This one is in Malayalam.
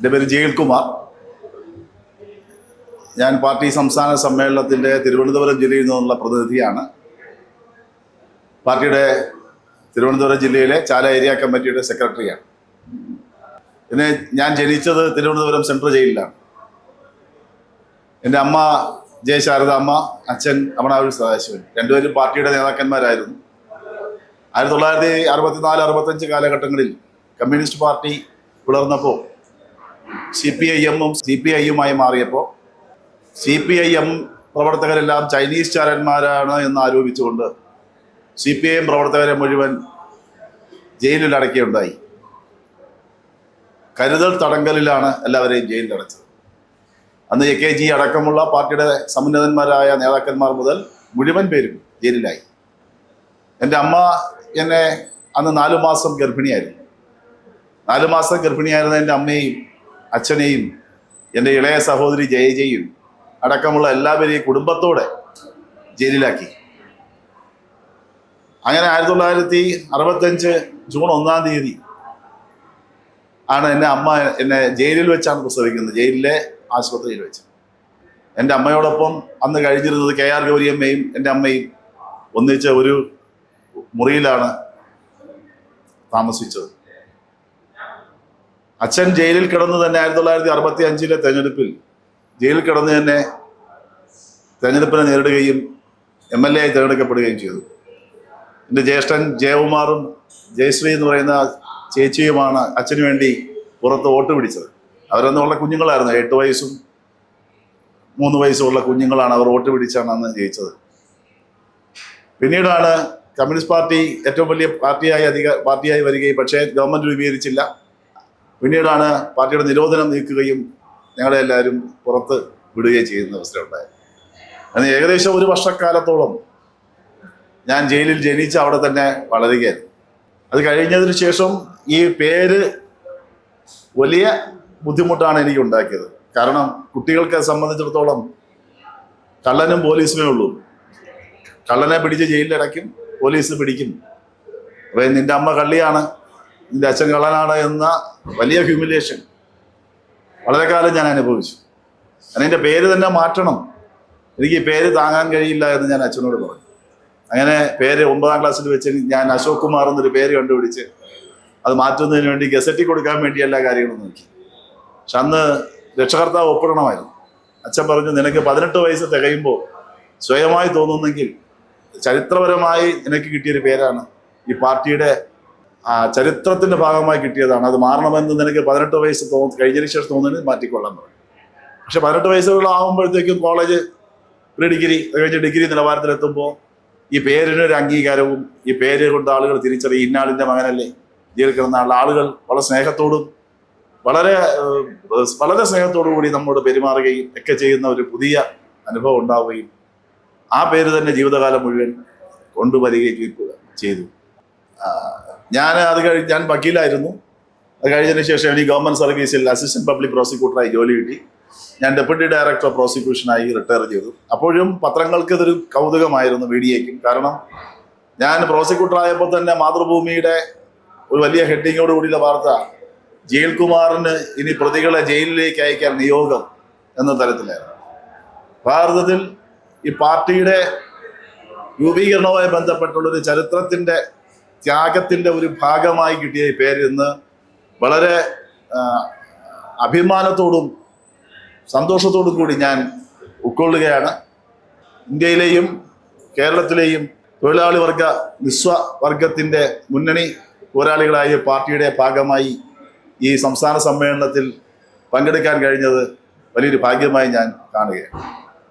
എൻ്റെ പേര് ജയിൽകുമാർ. ഞാൻ പാർട്ടി സംസ്ഥാന സമ്മേളനത്തിൻ്റെ തിരുവനന്തപുരം ജില്ലയിൽ നിന്നുള്ള പ്രതിനിധിയാണ്. പാർട്ടിയുടെ തിരുവനന്തപുരം ജില്ലയിലെ ചാല ഏരിയ കമ്മിറ്റിയുടെ സെക്രട്ടറിയാണ്. പിന്നെ ഞാൻ ജനിച്ചത് തിരുവനന്തപുരം സെൻട്രൽ ജയിലിലാണ്. എൻ്റെ അമ്മ ജയശാരദ അമ്മ, അച്ഛൻ അമണാവൂർ സദാശിവൻ, രണ്ടുപേരും പാർട്ടിയുടെ നേതാക്കന്മാരായിരുന്നു. 1964-65 കാലഘട്ടങ്ങളിൽ കമ്മ്യൂണിസ്റ്റ് പാർട്ടി പിളർന്നപ്പോൾ CPIM-ഉം CPI-യുമായി മാറിയപ്പോൾ CPIM പ്രവർത്തകരെല്ലാം ചൈനീസ് ചാരന്മാരാണ് എന്ന് ആരോപിച്ചുകൊണ്ട് CPIM പ്രവർത്തകരെ മുഴുവൻ ജയിലിൽ അടയ്ക്കുകയുണ്ടായി. കരുതൽ തടങ്കലിലാണ് എല്ലാവരെയും ജയിലിൽ അടച്ചത്. അന്ന് AKG അടക്കമുള്ള പാർട്ടിയുടെ സമുന്നതന്മാരായ നേതാക്കന്മാർ മുതൽ മുഴുവൻ പേരും ജയിലിലായി. എൻ്റെ അമ്മ എന്നെ അന്ന് 4 മാസം ഗർഭിണിയായിരുന്നു. 4 മാസം ഗർഭിണിയായിരുന്ന എൻ്റെ അമ്മയെയും അച്ഛനെയും എൻ്റെ ഇളയ സഹോദരി ജയജയും അടക്കമുള്ള എല്ലാവരെയും കുടുംബത്തോടെ ജയിലിലാക്കി. അങ്ങനെ 1965 ജൂൺ 1-ാം തീയതി ആണ് എന്നെ ജയിലിൽ വെച്ചാണ് പ്രസവിക്കുന്നത്, ജയിലിലെ ആശുപത്രിയിൽ വെച്ച്. എൻ്റെ അമ്മയോടൊപ്പം അന്ന് കഴിഞ്ഞിരുന്നത് KR ഗൗരിയമ്മയും എൻ്റെ അമ്മയും ഒന്നിച്ച് ഒരു മുറിയിലാണ് താമസിച്ചത്. അച്ഛൻ ജയിലിൽ കിടന്ന് തന്നെ 1965 തെരഞ്ഞെടുപ്പിൽ ജയിലിൽ കിടന്ന് തന്നെ തെരഞ്ഞെടുപ്പിനെ നേരിടുകയും MLA ആയി തിരഞ്ഞെടുക്കപ്പെടുകയും ചെയ്തു. എൻ്റെ ജ്യേഷ്ഠൻ ജയകുമാറും ജയശ്രീ എന്ന് പറയുന്ന ചേച്ചിയുമാണ് അച്ഛന് വേണ്ടി പുറത്ത് വോട്ട് പിടിച്ചത്. അവരന്നുള്ള കുഞ്ഞുങ്ങളായിരുന്നു, 8 വയസ്സും 3 വയസ്സുമുള്ള കുഞ്ഞുങ്ങളാണ്. അവർ വോട്ട് പിടിച്ചാണ് അന്ന് ജയിച്ചത്. പിന്നീടാണ് കമ്മ്യൂണിസ്റ്റ് പാർട്ടി ഏറ്റവും വലിയ പാർട്ടിയായി വരികയും, പക്ഷേ ഗവൺമെൻറ് രൂപീകരിച്ചില്ല. പിന്നീടാണ് പാർട്ടിയുടെ നിരോധനം നീക്കുകയും ഞങ്ങളെ എല്ലാവരും പുറത്ത് വിടുകയും ചെയ്യുന്ന അവസ്ഥ ഉണ്ടായത്. അന്ന് ഏകദേശം 1 വർഷക്കാലത്തോളം ഞാൻ ജയിലിൽ ജനിച്ച് അവിടെ തന്നെ വളരുകയായിരുന്നു. അത് കഴിഞ്ഞതിന് ശേഷം ഈ പേര് വലിയ ബുദ്ധിമുട്ടാണ് എനിക്ക് ഉണ്ടാക്കിയത്. കാരണം കുട്ടികൾക്ക് സംബന്ധിച്ചിടത്തോളം കള്ളനും പോലീസുമേ ഉള്ളൂ. കള്ളനെ പിടിച്ച് ജയിലിലടയ്ക്കും, പോലീസ് പിടിക്കും. അപ്പോൾ നിൻ്റെ അമ്മ കള്ളിയാണ്, നിൻ്റെ അച്ഛൻ കള്ളനാണ് എന്ന വലിയ ഹ്യൂമിലിയേഷൻ വളരെ കാലം ഞാൻ അനുഭവിച്ചു. കാരണം എൻ്റെ പേര് തന്നെ മാറ്റണം, എനിക്ക് ഈ പേര് താങ്ങാൻ കഴിയില്ല എന്ന് ഞാൻ അച്ഛനോട് പറഞ്ഞു. അങ്ങനെ പേര് 9-ാം ക്ലാസ്സിൽ വെച്ച് ഞാൻ അശോക് കുമാർ എന്നൊരു പേര് കണ്ടുപിടിച്ച് അത് മാറ്റുന്നതിന് വേണ്ടി ഗസറ്റിൽ കൊടുക്കാൻ വേണ്ടി എല്ലാ കാര്യങ്ങളും നോക്കി. പക്ഷെ അന്ന് രക്ഷകർത്താവ് ഒപ്പിടണമായിരുന്നു. അച്ഛൻ പറഞ്ഞു, നിനക്ക് 18 വയസ്സ് തികയുമ്പോൾ സ്വയമായി തോന്നുന്നെങ്കിൽ ചരിത്രപരമായി നിനക്ക് കിട്ടിയൊരു പേരാണ്, ഈ പാർട്ടിയുടെ ചരിത്രത്തിൻ്റെ ഭാഗമായി കിട്ടിയതാണ്, അത് മാറണമെന്ന് നിനക്ക് 18 വയസ്സ് കഴിഞ്ഞതിന് ശേഷം തോന്നുന്നത് മാറ്റിക്കൊള്ളാൻ പറഞ്ഞു. പക്ഷെ 18 വയസ്സുകളാകുമ്പോഴത്തേക്കും കോളേജ് പ്രീ ഡിഗ്രി കഴിഞ്ഞ് ഡിഗ്രി നിലവാരത്തിലെത്തുമ്പോൾ ഈ പേരിനൊരു അംഗീകാരവും ഈ പേര് കൊണ്ട് ആളുകൾ തിരിച്ചറിയും, ഇന്നാളിൻ്റെ മകനല്ലേ ജയിലിൽ കിടന്ന ആളുകൾ വളരെ സ്നേഹത്തോടും വളരെ സ്നേഹത്തോടു കൂടി നമ്മോട് പെരുമാറുകയും ഒക്കെ ചെയ്യുന്ന ഒരു പുതിയ അനുഭവം ഉണ്ടാവുകയും ആ പേര് തന്നെ ജീവിതകാലം മുഴുവൻ കൊണ്ടുവരികയും ചെയ്തു. ഞാൻ വക്കീലായിരുന്നു. അത് കഴിഞ്ഞതിന് ശേഷം എനിക്ക് ഗവൺമെൻറ് സർവീസിൽ അസിസ്റ്റന്റ് പബ്ലിക് പ്രോസിക്യൂട്ടറായി ജോലി കിട്ടി. ഞാൻ ഡെപ്യൂട്ടി ഡയറക്ടർ ഓഫ് പ്രോസിക്യൂഷനായി റിട്ടയർ ചെയ്തു. അപ്പോഴും പത്രങ്ങൾക്ക് ഇതൊരു കൗതുകമായിരുന്നു, മീഡിയയ്ക്കും. കാരണം ഞാൻ പ്രോസിക്യൂട്ടർ ആയപ്പോൾ തന്നെ മാതൃഭൂമിയുടെ ഒരു വലിയ ഹെഡിങ്ങോട് കൂടിയുള്ള വാർത്ത, ജയിൽകുമാറിന് ഇനി പ്രതികളെ ജയിലിലേക്ക് അയക്കാൻ നിയോഗം എന്ന തരത്തിലായിരുന്നു. ഭാരതത്തിൽ ഈ പാർട്ടിയുടെ രൂപീകരണവുമായി ബന്ധപ്പെട്ടുള്ളൊരു ചരിത്രത്തിൻ്റെ ത്യാഗത്തിൻ്റെ ഒരു ഭാഗമായി കിട്ടിയ ഈ പേര് ഇന്ന് വളരെ അഭിമാനത്തോടും സന്തോഷത്തോടും കൂടി ഞാൻ ഉൾക്കൊള്ളുകയാണ്. ഇന്ത്യയിലെയും കേരളത്തിലെയും തൊഴിലാളി നിസ്വവർഗത്തിൻ്റെ മുന്നണി പോരാളികളായ പാർട്ടിയുടെ ഭാഗമായി ഈ സംസ്ഥാന സമ്മേളനത്തിൽ പങ്കെടുക്കാൻ കഴിഞ്ഞത് വലിയൊരു ഭാഗ്യമായി ഞാൻ കാണുകയാണ്.